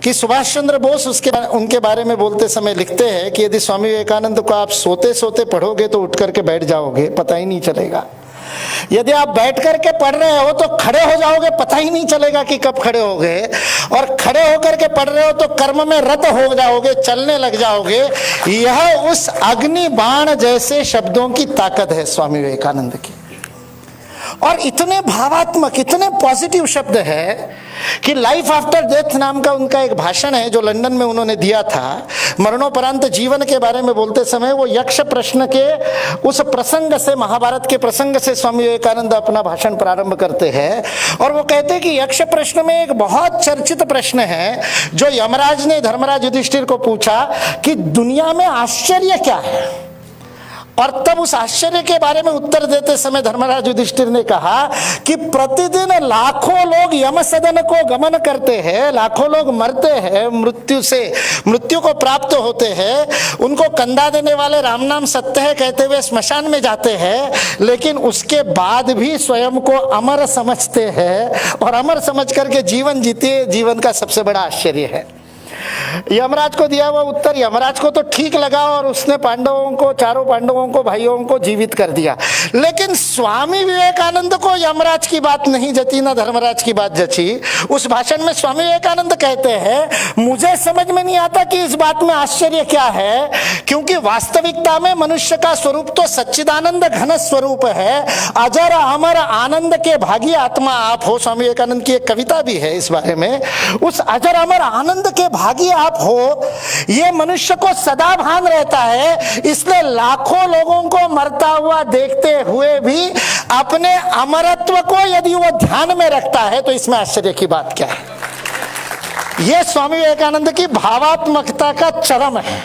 कि सुभाष चंद्र बोस उनके बारे में बोलते समय लिखते हैं कि यदि स्वामी विवेकानंद को आप सोते सोते पढ़ोगे तो उठ करके बैठ जाओगे, पता ही नहीं चलेगा। यदि आप बैठ करके पढ़ रहे हो तो खड़े हो जाओगे, पता ही नहीं चलेगा कि कब खड़े हो गए। और खड़े होकर के पढ़ रहे हो तो कर्म में रत हो जाओगे, चलने लग जाओगे। यह उस अग्नि बाण जैसे शब्दों की ताकत है स्वामी विवेकानंद की। और इतने भावात्मक, इतने पॉजिटिव शब्द है कि लाइफ आफ्टर डेथ नाम का उनका एक भाषण है जो लंदन में उन्होंने दिया था। मरणोपरांत जीवन के बारे में बोलते समय वो यक्ष प्रश्न के उस प्रसंग से, महाभारत के प्रसंग से स्वामी विवेकानंद अपना भाषण प्रारंभ करते हैं। और वो कहते हैं कि यक्ष प्रश्न में एक बहुत चर्चित प्रश्न है जो यमराज ने धर्मराज युधिष्ठिर को पूछा कि दुनिया में आश्चर्य क्या है। और तब उस आश्चर्य के बारे में उत्तर देते समय धर्मराज युधिष्ठिर ने कहा कि प्रतिदिन लाखों लोग यम सदन को गमन करते हैं, लाखों लोग मरते हैं, मृत्यु को प्राप्त होते हैं, उनको कंधा देने वाले राम नाम सत्य है कहते हुए स्मशान में जाते हैं, लेकिन उसके बाद भी स्वयं को अमर समझते हैं और अमर समझ करके जीवन जीते। जीवन का सबसे बड़ा आश्चर्य है। यमराज को दिया हुआ उत्तर यमराज को तो ठीक लगा और उसने पांडवों को, चारों पांडवों को, भाइयों को जीवित कर दिया। लेकिन स्वामी विवेकानंद को यमराज की बात नहीं जची, ना धर्मराज की बात जची। उस भाषण में स्वामी विवेकानंद कहते हैं, मुझे समझ में नहीं आता कि इस बात में आश्चर्य क्या है, क्योंकि वास्तविकता में मनुष्य का स्वरूप तो सच्चिदानंद घन स्वरूप है। अजर अमर आनंद के भागी आत्मा आप हो। स्वामी विवेकानंद की एक कविता भी है इस बारे में। उस अजर अमर आनंद के भागी आप हो, ये मनुष्य को सदा भान रहता है। इसलिए लाखों लोगों को मरता हुआ देखते हुए भी अपने अमरत्व को यदि वो ध्यान में रखता है तो इसमें आश्चर्य की बात क्या है। यह स्वामी विवेकानंद की भावात्मकता का चरम है।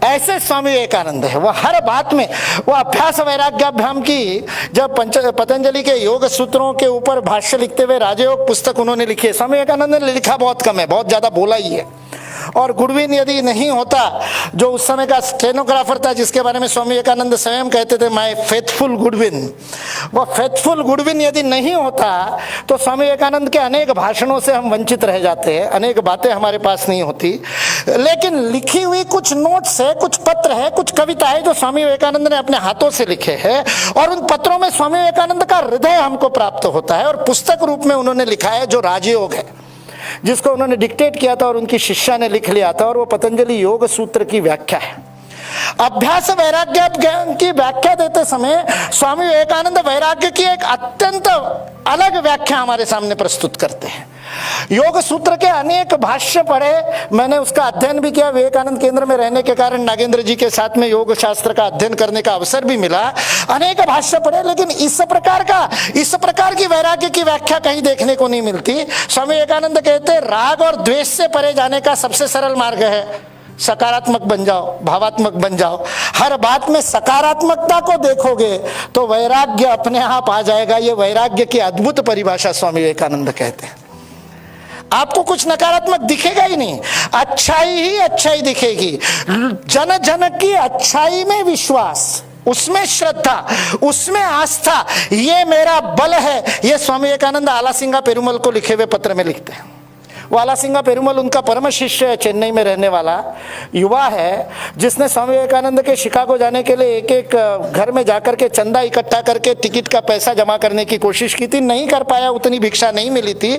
ऐसे स्वामी विवेकानंद है। वह हर बात में, वो अभ्यास वैराग्याभ्याम की, जब पतंजलि के योग सूत्रों के ऊपर भाष्य लिखते हुए राजयोग पुस्तक उन्होंने लिखी है। स्वामी विवेकानंद ने लिखा बहुत कम है, बहुत ज्यादा बोला ही है। और गुडविन यदि नहीं होता, जो उस समय का स्टेनोग्राफर था जिसके बारे में स्वामी विवेकानंद स्वयं कहते थे माय फेथफुल गुडविन, वो फेथफुल गुडविन यदि नहीं होता तो स्वामी विवेकानंद के अनेक भाषणों से हम वंचित रह जाते हैं, अनेक बातें हमारे पास नहीं होती। लेकिन लिखी हुई कुछ नोट्स है, कुछ पत्र है, कुछ कविता है जो स्वामी विवेकानंद ने अपने हाथों से लिखे हैं, और उन पत्रों में स्वामी विवेकानंद का हृदय हमको प्राप्त होता है। और पुस्तक रूप में उन्होंने लिखा है जो राजयोग है, जिसको उन्होंने डिक्टेट किया था और उनकी शिष्या ने लिख लिया था, और वो पतंजलि योग सूत्र की व्याख्या है। अभ्यास वैराग्य ज्ञान की व्याख्या देते समय स्वामी विवेकानंद वैराग्य की एक अत्यंत अलग व्याख्या हमारे सामने प्रस्तुत करते हैं। योग सूत्र के अनेक भाष्य पढ़े, मैंने उसका अध्ययन भी किया। विवेकानंद केंद्र में रहने के कारण नागेंद्र जी के साथ में योग शास्त्र का अध्ययन करने का अवसर भी मिला। अनेक भाष्य पढ़े, लेकिन इस प्रकार की वैराग्य की व्याख्या कहीं देखने को नहीं मिलती। स्वामी विवेकानंद कहते हैं राग और द्वेष से परे जाने का सबसे सरल मार्ग है सकारात्मक बन जाओ, भावात्मक बन जाओ। हर बात में सकारात्मकता को देखोगे तो वैराग्य अपने आप आ जाएगा। ये वैराग्य की अद्भुत परिभाषा स्वामी विवेकानंद कहते हैं। आपको कुछ नकारात्मक दिखेगा ही नहीं, अच्छाई ही अच्छाई दिखेगी। जन जन की अच्छाई में विश्वास, उसमें श्रद्धा, उसमें आस्था, ये मेरा बल है। ये स्वामी विवेकानंद आलासिंगा पेरुमल को लिखे हुए पत्र में लिखते हैं। वो आलासिंगा पेरुमल उनका परम शिष्य है, चेन्नई में रहने वाला युवा है, जिसने स्वामी विवेकानंद के शिकागो जाने के लिए एक एक घर में जाकर के चंदा इकट्ठा करके टिकट का पैसा जमा करने की कोशिश की थी। नहीं कर पाया, उतनी भिक्षा नहीं मिली थी।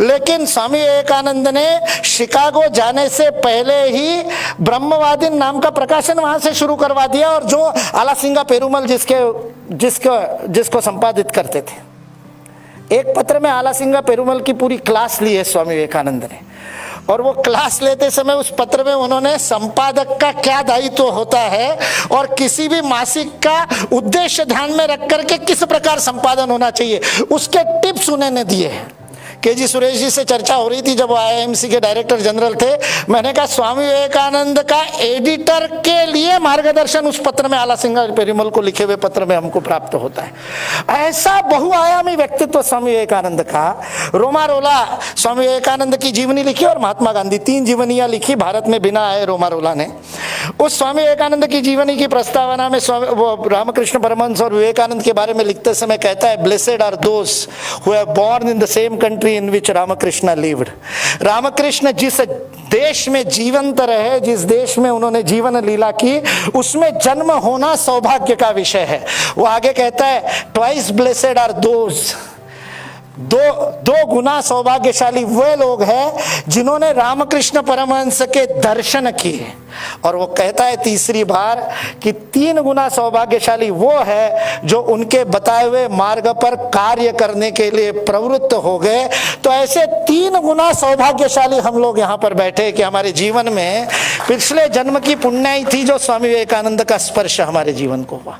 लेकिन स्वामी विवेकानंद ने शिकागो जाने से पहले ही ब्रह्मवादिन नाम का प्रकाशन वहां से शुरू करवा दिया, और जो आलासिंगा पेरुमल जिसको संपादित करते थे। एक पत्र में आलासिंगा पेरुमल की पूरी क्लास ली है स्वामी विवेकानंद ने, और वो क्लास लेते समय उस पत्र में उन्होंने संपादक का क्या दायित्व होता है और किसी भी मासिक का उद्देश्य ध्यान में रख करके किस प्रकार संपादन होना चाहिए, उसके टिप्स उन्होंने दिए हैं। के.जी. सुरेश जी से चर्चा हो रही थी जब वो आईआईएमसी के डायरेक्टर जनरल थे। मैंने कहा स्वामी विवेकानंद का एडिटर के लिए मार्गदर्शन उस पत्र में, आलासिंगा पेरुमल को लिखे हुए पत्र में हमको प्राप्त होता है। ऐसा बहुआयामी व्यक्तित्व स्वामी विवेकानंद का। रोमारोला स्वामी विवेकानंद की जीवनी लिखी और महात्मा गांधी, 3 जीवनियां लिखी भारत में बिना आए रोमारोला ने। उस स्वामी विवेकानंद की जीवनी की प्रस्तावना में वो रामकृष्ण परमहंस और विवेकानंद के बारे में लिखते समय कहता है, blessed are those who have born in the same country country in which Ramakrishna lived. Ramakrishna जिस देश में जीवंत रहे, जिस देश में उन्होंने जीवन लीला की, उसमें जन्म होना सौभाग्य का विषय है। वो आगे कहता है, ट्वाइस ब्लेसेड आर दोज, दो गुना सौभाग्यशाली वे लोग हैं जिन्होंने रामकृष्ण परमहंस के दर्शन किए। और वो कहता है तीसरी बार कि 3 गुना सौभाग्यशाली वो है जो उनके बताए हुए मार्ग पर कार्य करने के लिए प्रवृत्त हो गए। तो ऐसे 3 गुना सौभाग्यशाली हम लोग यहाँ पर बैठे कि हमारे जीवन में पिछले जन्म की पुण्याई थी जो स्वामी विवेकानंद का स्पर्श हमारे जीवन को हुआ।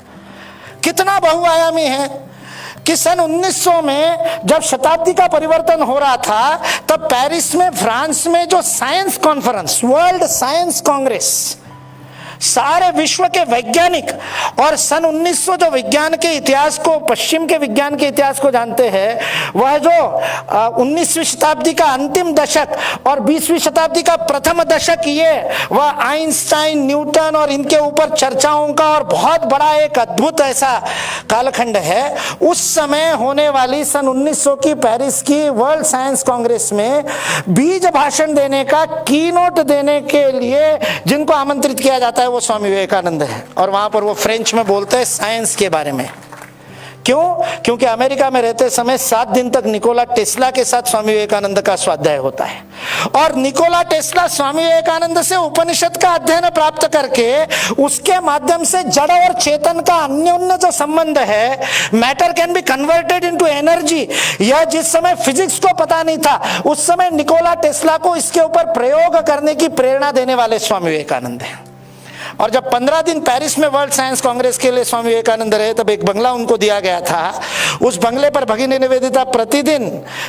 कितना बहुआयामी है कि सन 1900 में जब शताब्दी का परिवर्तन हो रहा था, तब पेरिस में, फ्रांस में जो science conference, world science Congress, सारे विश्व के वैज्ञानिक, और सन 1900 जो विज्ञान के इतिहास को, पश्चिम के विज्ञान के इतिहास को जानते हैं, वह जो 19वीं शताब्दी का अंतिम दशक और 20वीं शताब्दी का प्रथम दशक, ये वह आइंस्टाइन, न्यूटन और इनके ऊपर चर्चाओं का और बहुत बड़ा एक अद्भुत ऐसा कालखंड है। उस समय होने वाली सन 1900 की पेरिस की वर्ल्ड साइंस कांग्रेस में बीज भाषण देने का, कीनोट देने के लिए जिनको आमंत्रित किया जाता है वो स्वामी विवेकानंद है। और वहां पर वो फ्रेंच में बोलते हैं साइंस के बारे में। क्यों? क्योंकि अमेरिका में रहते समय 7 दिन तक निकोला टेस्ला के साथ स्वामी विवेकानंद का स्वाध्याय होता है, और निकोला टेस्ला स्वामी विवेकानंद से उपनिषद का अध्ययन प्राप्त करके उसके माध्यम से जड़ और चेतन का अन्योन्य जो संबंध है, matter can be converted into energy, यह जिस समय फिजिक्स को पता नहीं था, उस समय निकोला टेस्ला को इसके ऊपर प्रयोग करने की प्रेरणा देने वाले स्वामी विवेकानंद हैं। और जब 15 दिन पेरिस में वर्ल्ड साइंस कांग्रेस के लिए स्वामी विवेकानंद रहे, तब एक बंगला उनको दिया गया था। उस बंगले पर भगिनी निवेदिता प्रतिदिन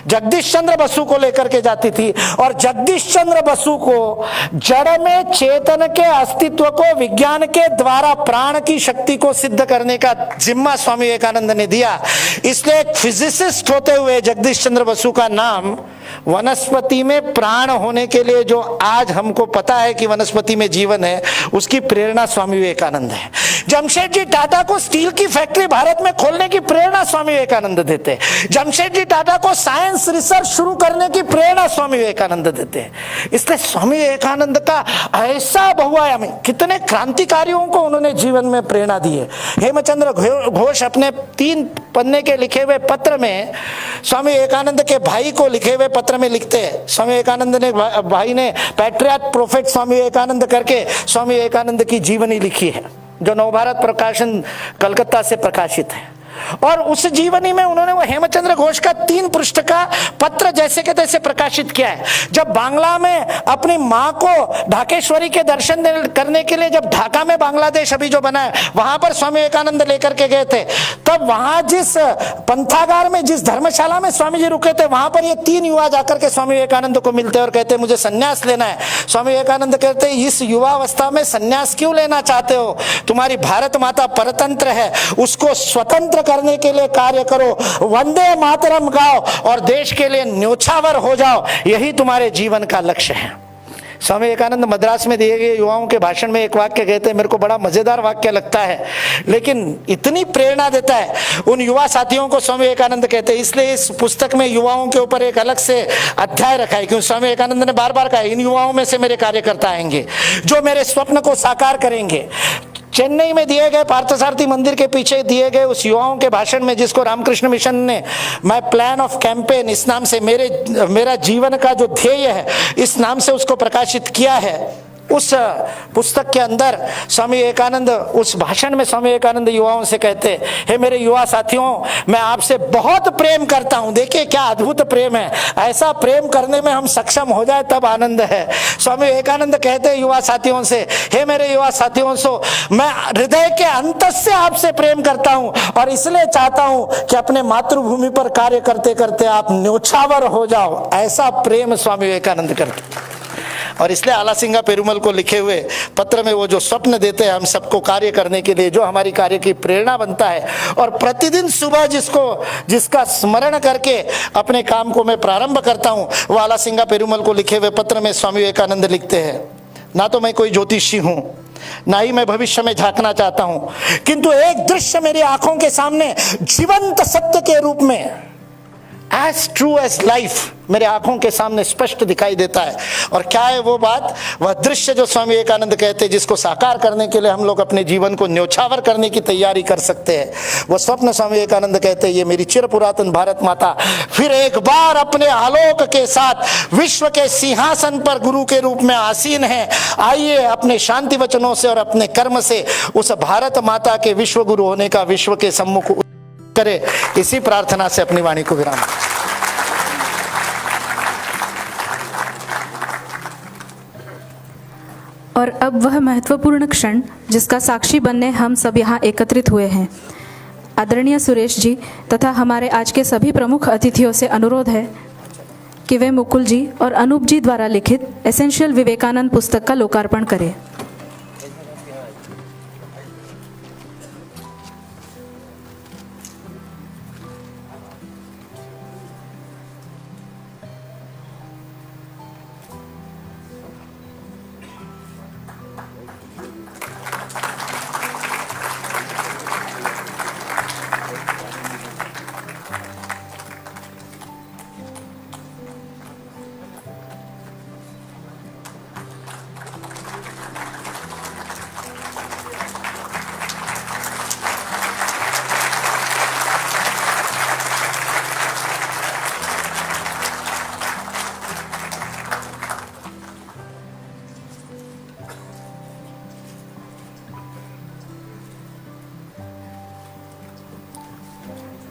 जगदीश चंद्र बसु को लेकर के जाती थी, और जगदीश चंद्र बसु को जड़ में चेतन के अस्तित्व को विज्ञान के द्वारा प्राण की शक्ति को सिद्ध करने का जिम्मा स्वामी विवेकानंद ने दिया। इसलिए एक फिजिसिस्ट होते हुए जगदीश चंद्र बसु का नाम वनस्पति में प्राण होने के लिए, जो आज हमको पता है कि वनस्पति में जीवन है, उसकी प्रेरणा स्वामी विवेकानंद है। जमशेदजी टाटा को स्टील की फैक्ट्री भारत में खोलने की प्रेरणा स्वामी विवेकानंद देते। जमशेदजी टाटा को साइंस रिसर्च शुरू करने की प्रेरणा स्वामी विवेकानंद देते। इसलिए स्वामी विवेकानंद का ऐसा बहुआयामी, कितने क्रांतिकारियों को उन्होंने जीवन में प्रेरणा दी है। हेमचंद्र घोष अपने 3 पन्ने के लिखे हुए पत्र में स्वामी विवेकानंद के भाई को लिखे हुए पत्र में लिखते हैं, स्वामी विवेकानंद ने, भाई ने पैट्रियट प्रोफेट स्वामी विवेकानंद करके स्वामी विवेकानंद की जीवनी लिखी है, जो नवभारत प्रकाशन कलकत्ता से प्रकाशित है। और उस जीवनी में उन्होंने वो हेमचंद्र घोष का 3 पृष्ठ का पत्र जैसे के तैसे प्रकाशित किया है। जब बांग्ला में अपनी माँ को ढाकेश्वरी के दर्शन करने के लिए, जब ढाका में बांग्लादेश अभी जो बना है, वहां पर स्वामी विवेकानंद लेकर के गए थे, तब वहां जिस पंथागार में, जिस धर्मशाला में स्वामी जी रुके थे, वहां पर ये 3 युवा जाकर के स्वामी विवेकानंद को मिलते और कहते मुझे संन्यास लेना है। स्वामी विवेकानंद कहते इस युवावस्था में संन्यास क्यों लेना चाहते हो? तुम्हारी भारत माता परतंत्र है, उसको स्वतंत्र करने के लिए कार्य करो, वंदे मातरम गाओ और देश के लिए न्योछावर हो जाओ, यही तुम्हारे जीवन का लक्ष्य है। स्वामी विवेकानंद मद्रास में दिए गए युवाओं के भाषण में एक वाक्य कहते हैं, मेरे को बड़ा मजेदार वाक्य लगता है, लेकिन इतनी प्रेरणा देता है उन युवा साथियों को। स्वामी विवेकानंद कहते हैं, इसलिए इस पुस्तक में युवाओं के ऊपर एक अलग से अध्याय रखा है, क्योंकि स्वामी विवेकानंद ने बार बार कहा इन युवाओं में से मेरे कार्यकर्ता आएंगे जो मेरे स्वप्न को साकार करेंगे। चेन्नई में दिए गए पार्थसारथी मंदिर के पीछे दिए गए उस युवाओं के भाषण में, जिसको रामकृष्ण मिशन ने माय प्लान ऑफ कैंपेन इस नाम से, मेरा जीवन का जो ध्येय है इस नाम से उसको प्रकाशित किया है, उस पुस्तक के अंदर स्वामी विवेकानंद, उस भाषण में स्वामी विवेकानंद युवाओं से कहते, हे मेरे युवा साथियों, मैं आपसे बहुत प्रेम करता हूं। देखिए क्या अद्भुत प्रेम है, ऐसा प्रेम करने में हम सक्षम हो जाए तब आनंद है। स्वामी विवेकानंद कहते हैं युवा साथियों से, हे मेरे युवा साथियों, मैं हृदय के अंत से आपसे प्रेम करता हूं और इसलिए चाहता हूं कि अपने मातृभूमि पर कार्य करते करते आप न्योछावर हो जाओ। ऐसा प्रेम स्वामी विवेकानंद करते। और इसलिए आला सिंगा पेरुमल को लिखे हुए पत्र में वो जो स्वप्न देते हैं हम सबको कार्य करने के लिए, जो हमारी कार्य की प्रेरणा बनता है, और प्रतिदिन सुबह जिसका स्मरण करके अपने काम को मैं प्रारंभ करता हूं, वो आला सिंगा पेरुमल को लिखे हुए पत्र में स्वामी विवेकानंद लिखते हैं, ना तो मैं कोई ज्योतिषी हूं, ना ही मैं भविष्य में झांकना चाहता हूं, किंतु एक दृश्य मेरी आंखों के सामने जीवंत सत्य के रूप में एज ट्रू एज लाइफ मेरे आंखों के सामने स्पष्ट दिखाई देता है। और क्या है वो बात, वह दृश्य जो स्वामी विवेकानंद कहते हैं, जिसको साकार करने के लिए हम लोग अपने जीवन को न्योछावर करने की तैयारी कर सकते हैं, वो स्वप्न स्वामी विवेकानंद कहते हैं, ये मेरी चिर पुरातन भारत माता फिर एक बार अपने आलोक के साथ विश्व के सिंहासन पर गुरु के रूप में आसीन है। आइए अपने शांति वचनों से और अपने कर्म से उस भारत माता के विश्व गुरु होने का विश्व के सम्मुख करे। इसी प्रार्थना से अपनी वाणी को विराम। और अब वह महत्वपूर्ण क्षण जिसका साक्षी बनने हम सब यहाँ एकत्रित हुए हैं। आदरणीय सुरेश जी तथा हमारे आज के सभी प्रमुख अतिथियों से अनुरोध है कि वे मुकुल जी और अनूप जी द्वारा लिखित एसेंशियल विवेकानंद पुस्तक का लोकार्पण करें।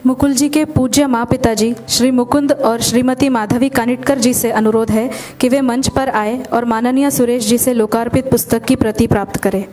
मुकुल जी के पूज्य माँ पिताजी श्री मुकुंद और श्रीमती माधवी कानिटकर जी से अनुरोध है कि वे मंच पर आए और माननीय सुरेश जी से लोकार्पित पुस्तक की प्रति प्राप्त करें।